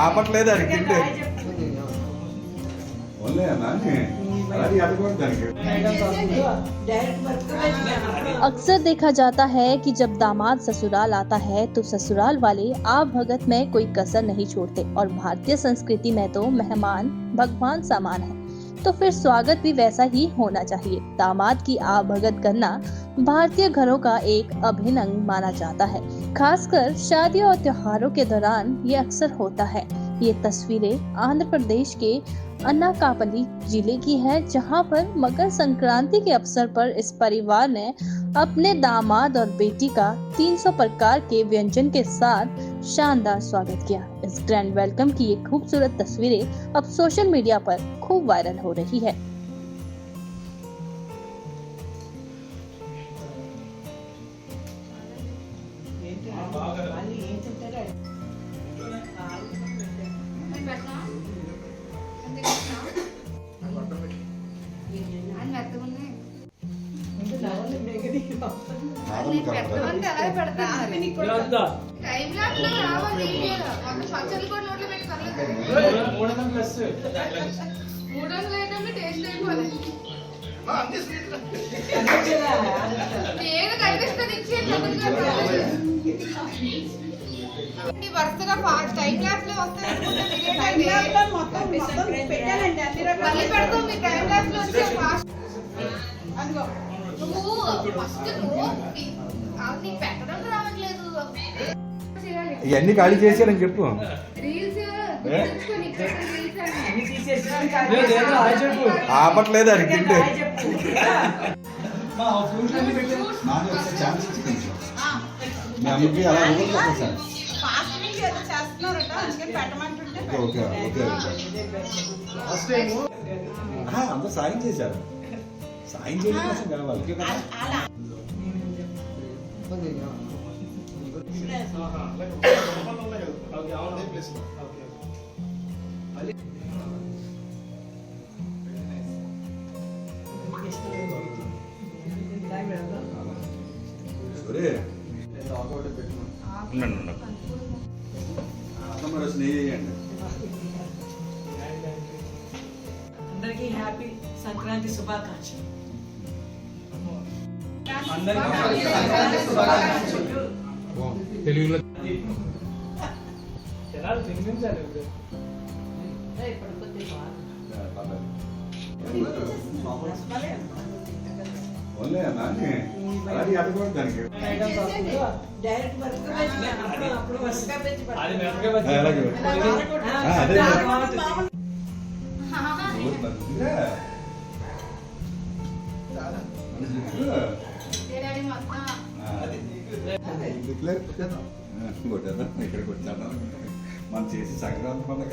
ఆపట్లేదు అది తింటే अक्सर देखा जाता है कि जब दामाद ससुराल आता है तो ससुराल वाले आप भगत में कोई कसर नहीं छोड़ते और भारतीय संस्कृति में तो मेहमान भगवान समान है, तो फिर स्वागत भी वैसा ही होना चाहिए। दामाद की आप भगत करना भारतीय घरों का एक अभिन्न अंग माना जाता है। खासकर शादियों और त्योहारों के दौरान ये अक्सर होता है। ये तस्वीरें आंध्र प्रदेश के अनाकापल्ली जिले की है, जहां पर मकर संक्रांति के अवसर पर इस परिवार ने अपने दामाद और बेटी का 300 प्रकार के व्यंजन के साथ शानदार स्वागत किया। इस ग्रैंड वेलकम की ये खूबसूरत तस्वीरें अब सोशल मीडिया पर खूब वायरल हो रही है। వరుసగా ఫాస్ట్ టైం ల్యాబ్స్ లో వస్తాయి మొత్తం పెట్టాలండి అన్ని రకాలు పెడతాం మీ టైం ల్యాబ్స్ లో వచ్చే ఫాస్ట్ అనుకో నువ్వు ఫస్ట్ నీ పెట్టడం రావట్లేదు ఇవన్నీ ఖాళీ చేశారని చెప్పు ఆపట్లేదు అది తింటే మీ అమ్మకి అలా అందరూ సాయం చేశారు. సాయం చేయడం కోసం కావాలి. అందరికీ హ్యాపీ సంక్రాంతి శుభాకాంక్షలు. తెలుగులో డైరెక్ట్ వర్క్ అప్పుడు ఇక్కడ కొట్టాను మనం చేసి సంక్రాంతి పండుగ